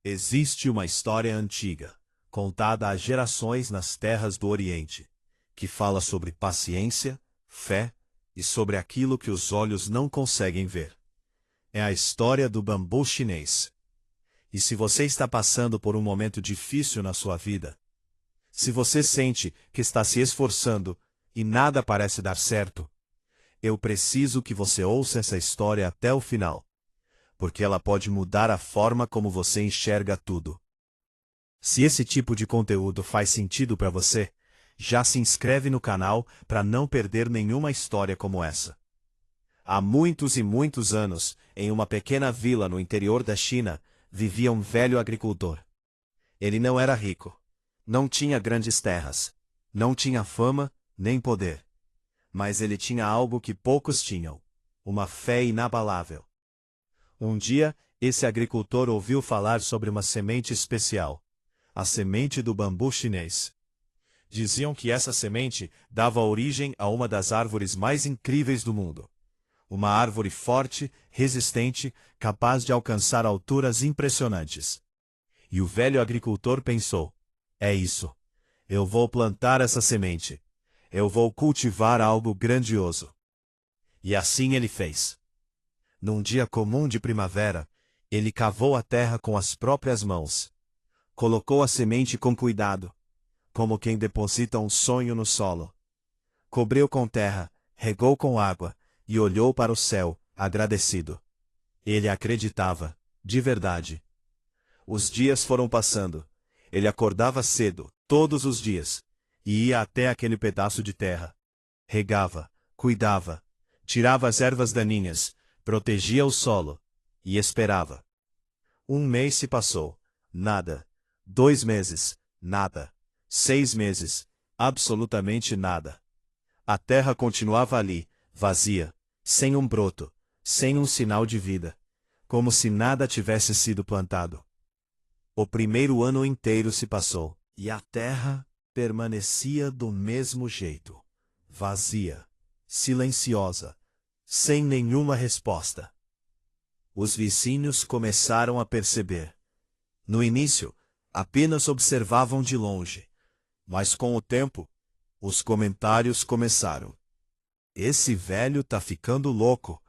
Existe uma história antiga, contada há gerações nas terras do Oriente, que fala sobre paciência, fé e sobre aquilo que os olhos não conseguem ver. É a história do bambu chinês. E se você está passando por um momento difícil na sua vida, se você sente que está se esforçando e nada parece dar certo, eu preciso que você ouça essa história até o final, porque ela pode mudar a forma como você enxerga tudo. Se esse tipo de conteúdo faz sentido para você, já se inscreve no canal para não perder nenhuma história como essa. Há muitos e muitos anos, em uma pequena vila no interior da China, vivia um velho agricultor. Ele não era rico, não tinha grandes terras, não tinha fama nem poder. Mas ele tinha algo que poucos tinham: uma fé inabalável. Um dia, esse agricultor ouviu falar sobre uma semente especial, a semente do bambu chinês. Diziam que essa semente dava origem a uma das árvores mais incríveis do mundo. Uma árvore forte, resistente, capaz de alcançar alturas impressionantes. E o velho agricultor pensou: é isso. Eu vou plantar essa semente. Eu vou cultivar algo grandioso. E assim ele fez. Num dia comum de primavera, ele cavou a terra com as próprias mãos. Colocou a semente com cuidado, como quem deposita um sonho no solo. Cobriu com terra, regou com água e olhou para o céu, agradecido. Ele acreditava, de verdade. Os dias foram passando. Ele acordava cedo, todos os dias, e ia até aquele pedaço de terra. Regava, cuidava, tirava as ervas daninhas, protegia o solo, e esperava. 1 mês se passou, nada. 2 meses, nada. 6 meses, absolutamente nada. A terra continuava ali, vazia, sem um broto, sem um sinal de vida, como se nada tivesse sido plantado. O primeiro ano inteiro se passou, e a terra permanecia do mesmo jeito, vazia, silenciosa, sem nenhuma resposta. Os vizinhos começaram a perceber. No início, apenas observavam de longe, mas com o tempo, os comentários começaram. Esse velho tá ficando louco.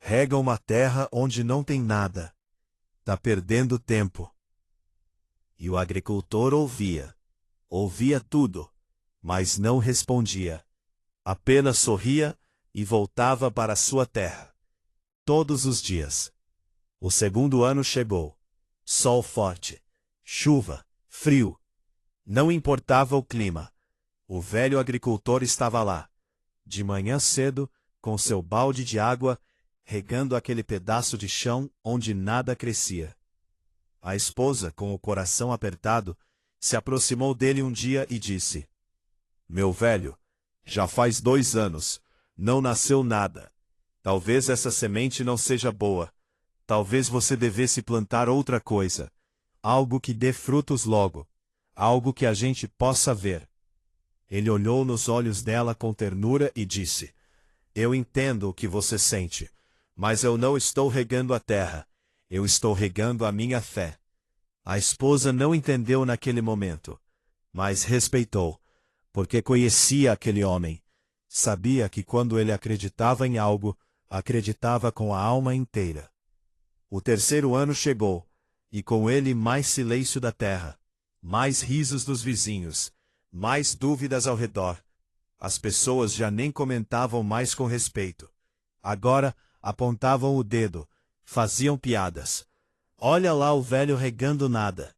Rega uma terra onde não tem nada. Tá perdendo tempo. E o agricultor ouvia tudo, mas não respondia. Apenas sorria e voltava para sua terra. Todos os dias. O segundo ano chegou. Sol forte, chuva, frio. Não importava o clima. O velho agricultor estava lá, de manhã cedo, com seu balde de água, regando aquele pedaço de chão onde nada crescia. A esposa, com o coração apertado, se aproximou dele um dia e disse: Meu velho, já faz 2 anos, não nasceu nada. Talvez essa semente não seja boa. Talvez você devesse plantar outra coisa. Algo que dê frutos logo. Algo que a gente possa ver. Ele olhou nos olhos dela com ternura e disse: Eu entendo o que você sente, mas eu não estou regando a terra. Eu estou regando a minha fé. A esposa não entendeu naquele momento, mas respeitou, porque conhecia aquele homem. Sabia que quando ele acreditava em algo, acreditava com a alma inteira. O terceiro ano chegou, e com ele mais silêncio da terra, mais risos dos vizinhos, mais dúvidas ao redor. As pessoas já nem comentavam mais com respeito. Agora apontavam o dedo, faziam piadas. Olha lá o velho regando nada.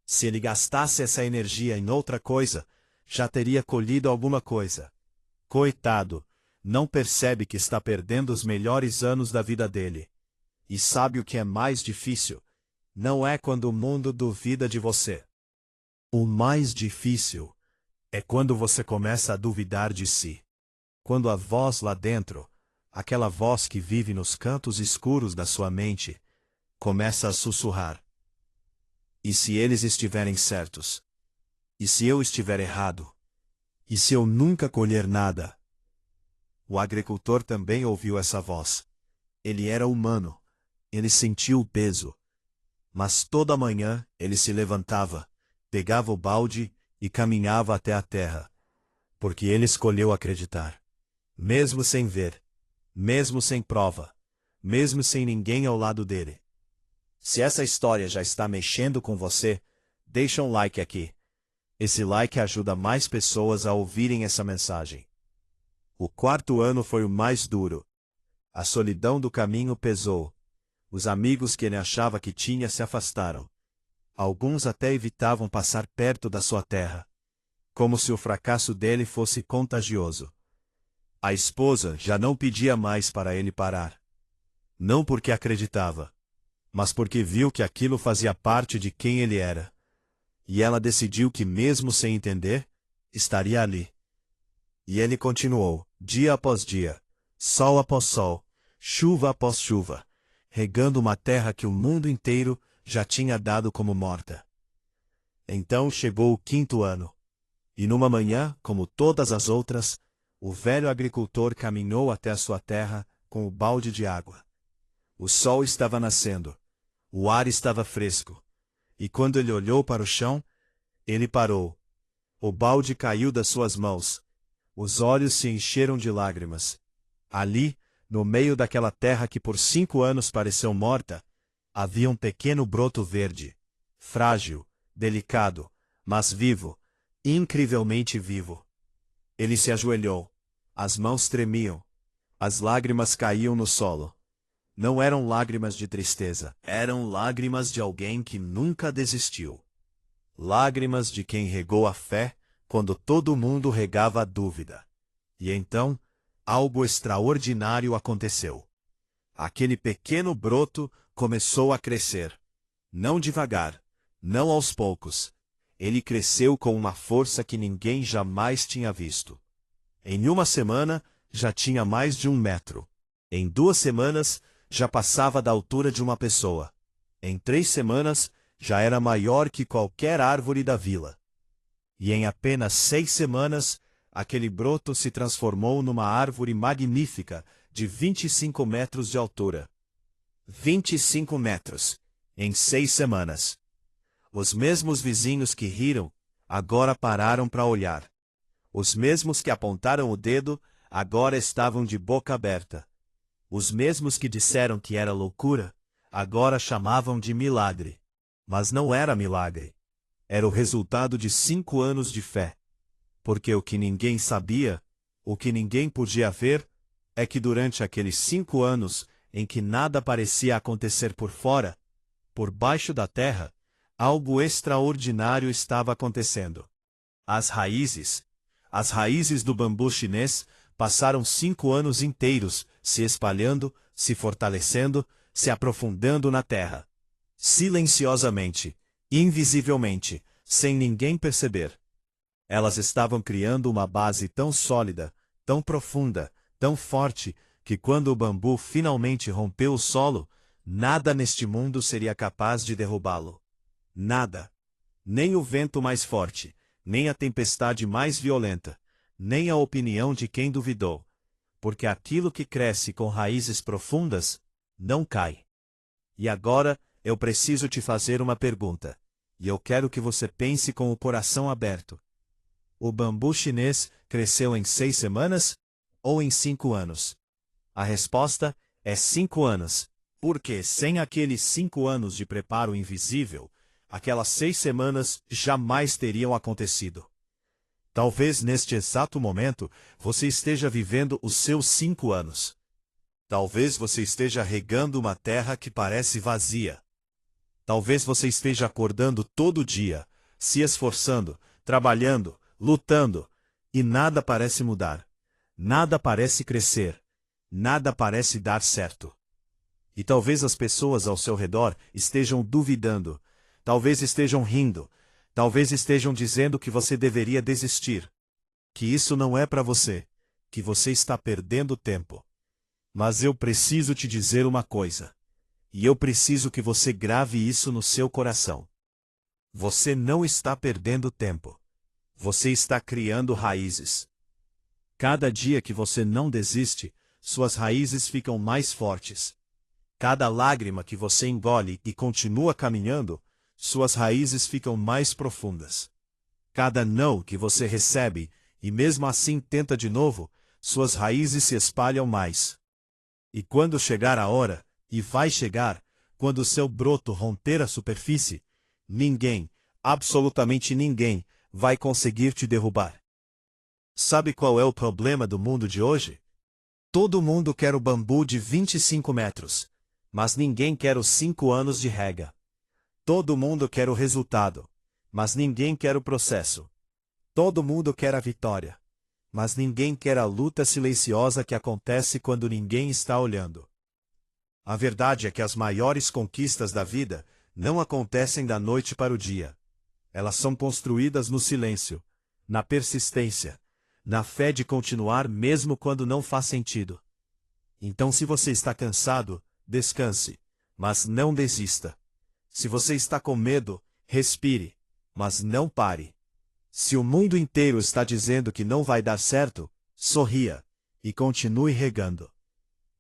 Se ele gastasse essa energia em outra coisa, já teria colhido alguma coisa. Coitado, não percebe que está perdendo os melhores anos da vida dele. E sabe o que é mais difícil? Não é quando o mundo duvida de você. O mais difícil é quando você começa a duvidar de si. Quando a voz lá dentro, aquela voz que vive nos cantos escuros da sua mente, começa a sussurrar. E se eles estiverem certos? E se eu estiver errado? E se eu nunca colher nada? O agricultor também ouviu essa voz. Ele era humano. Ele sentiu o peso. Mas toda manhã ele se levantava, pegava o balde e caminhava até a terra. Porque ele escolheu acreditar. Mesmo sem ver, mesmo sem prova, mesmo sem ninguém ao lado dele. Se essa história já está mexendo com você, deixa um like aqui. Esse like ajuda mais pessoas a ouvirem essa mensagem. O 4º ano foi o mais duro. A solidão do caminho pesou. Os amigos que ele achava que tinha se afastaram. Alguns até evitavam passar perto da sua terra, como se o fracasso dele fosse contagioso. A esposa já não pedia mais para ele parar. Não porque acreditava, mas porque viu que aquilo fazia parte de quem ele era. E ela decidiu que, mesmo sem entender, estaria ali. E ele continuou, dia após dia, sol após sol, chuva após chuva, regando uma terra que o mundo inteiro já tinha dado como morta. Então chegou o 5º ano. E numa manhã, como todas as outras, o velho agricultor caminhou até a sua terra com o balde de água. O sol estava nascendo. O ar estava fresco. E quando ele olhou para o chão, ele parou. O balde caiu das suas mãos. Os olhos se encheram de lágrimas. Ali, no meio daquela terra que por 5 anos pareceu morta, havia um pequeno broto verde. Frágil, delicado, mas vivo, incrivelmente vivo. Ele se ajoelhou. As mãos tremiam. As lágrimas caíam no solo. Não eram lágrimas de tristeza, eram lágrimas de alguém que nunca desistiu. Lágrimas de quem regou a fé quando todo mundo regava a dúvida. E então, algo extraordinário aconteceu. Aquele pequeno broto começou a crescer. Não devagar, não aos poucos. Ele cresceu com uma força que ninguém jamais tinha visto. Em uma semana, já tinha mais de 1 metro. Em 2 semanas, já passava da altura de uma pessoa. Em 3 semanas, já era maior que qualquer árvore da vila. E em apenas 6 semanas, aquele broto se transformou numa árvore magnífica de 25 metros de altura. 25 metros, em 6 semanas. Os mesmos vizinhos que riram, agora pararam para olhar. Os mesmos que apontaram o dedo, agora estavam de boca aberta. Os mesmos que disseram que era loucura, agora chamavam de milagre. Mas não era milagre. Era o resultado de 5 anos de fé. Porque o que ninguém sabia, o que ninguém podia ver, é que durante aqueles 5 anos em que nada parecia acontecer por fora, por baixo da terra, algo extraordinário estava acontecendo. As raízes do bambu chinês passaram 5 anos inteiros se espalhando, se fortalecendo, se aprofundando na terra. Silenciosamente, invisivelmente, sem ninguém perceber. Elas estavam criando uma base tão sólida, tão profunda, tão forte, que quando o bambu finalmente rompeu o solo, nada neste mundo seria capaz de derrubá-lo. Nada. Nem o vento mais forte, nem a tempestade mais violenta, nem a opinião de quem duvidou. Porque aquilo que cresce com raízes profundas, não cai. E agora, eu preciso te fazer uma pergunta. E eu quero que você pense com o coração aberto. O bambu chinês cresceu em 6 semanas ou em 5 anos? A resposta é 5 anos. Porque sem aqueles 5 anos de preparo invisível, aquelas 6 semanas jamais teriam acontecido. Talvez neste exato momento você esteja vivendo os seus 5 anos. Talvez você esteja regando uma terra que parece vazia. Talvez você esteja acordando todo dia, se esforçando, trabalhando, lutando, e nada parece mudar. Nada parece crescer. Nada parece dar certo. E talvez as pessoas ao seu redor estejam duvidando. Talvez estejam rindo. Talvez estejam dizendo que você deveria desistir. Que isso não é para você. Que você está perdendo tempo. Mas eu preciso te dizer uma coisa. E eu preciso que você grave isso no seu coração. Você não está perdendo tempo. Você está criando raízes. Cada dia que você não desiste, suas raízes ficam mais fortes. Cada lágrima que você engole e continua caminhando, suas raízes ficam mais profundas. Cada não que você recebe, e mesmo assim tenta de novo, suas raízes se espalham mais. E quando chegar a hora, e vai chegar, quando seu broto romper a superfície, ninguém, absolutamente ninguém, vai conseguir te derrubar. Sabe qual é o problema do mundo de hoje? Todo mundo quer o bambu de 25 metros, mas ninguém quer os 5 anos de rega. Todo mundo quer o resultado, mas ninguém quer o processo. Todo mundo quer a vitória, mas ninguém quer a luta silenciosa que acontece quando ninguém está olhando. A verdade é que as maiores conquistas da vida não acontecem da noite para o dia. Elas são construídas no silêncio, na persistência, na fé de continuar mesmo quando não faz sentido. Então, se você está cansado, descanse, mas não desista. Se você está com medo, respire, mas não pare. Se o mundo inteiro está dizendo que não vai dar certo, sorria e continue regando.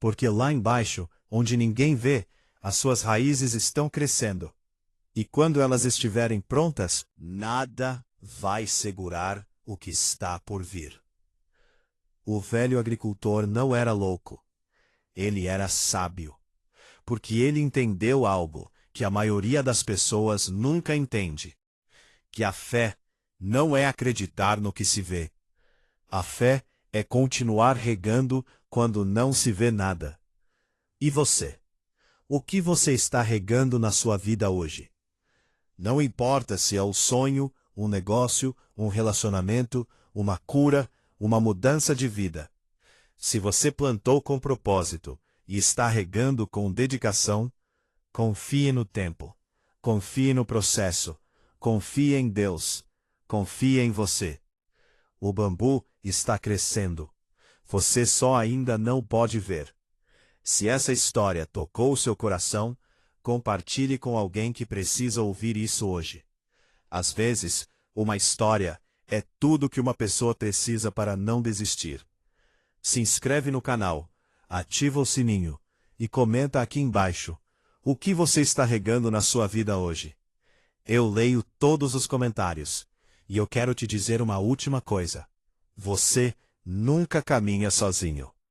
Porque lá embaixo, onde ninguém vê, as suas raízes estão crescendo. E quando elas estiverem prontas, nada vai segurar o que está por vir. O velho agricultor não era louco. Ele era sábio. Porque ele entendeu algo que a maioria das pessoas nunca entende. Que a fé não é acreditar no que se vê. A fé é continuar regando quando não se vê nada. E você? O que você está regando na sua vida hoje? Não importa se é um sonho, um negócio, um relacionamento, uma cura, uma mudança de vida. Se você plantou com propósito e está regando com dedicação, confie no tempo, confie no processo, confie em Deus, confie em você. O bambu está crescendo. Você só ainda não pode ver. Se essa história tocou seu coração, compartilhe com alguém que precisa ouvir isso hoje. Às vezes, uma história é tudo que uma pessoa precisa para não desistir. Se inscreve no canal, ativa o sininho e comenta aqui embaixo o que você está regando na sua vida hoje. Eu leio todos os comentários e eu quero te dizer uma última coisa. Você nunca caminha sozinho.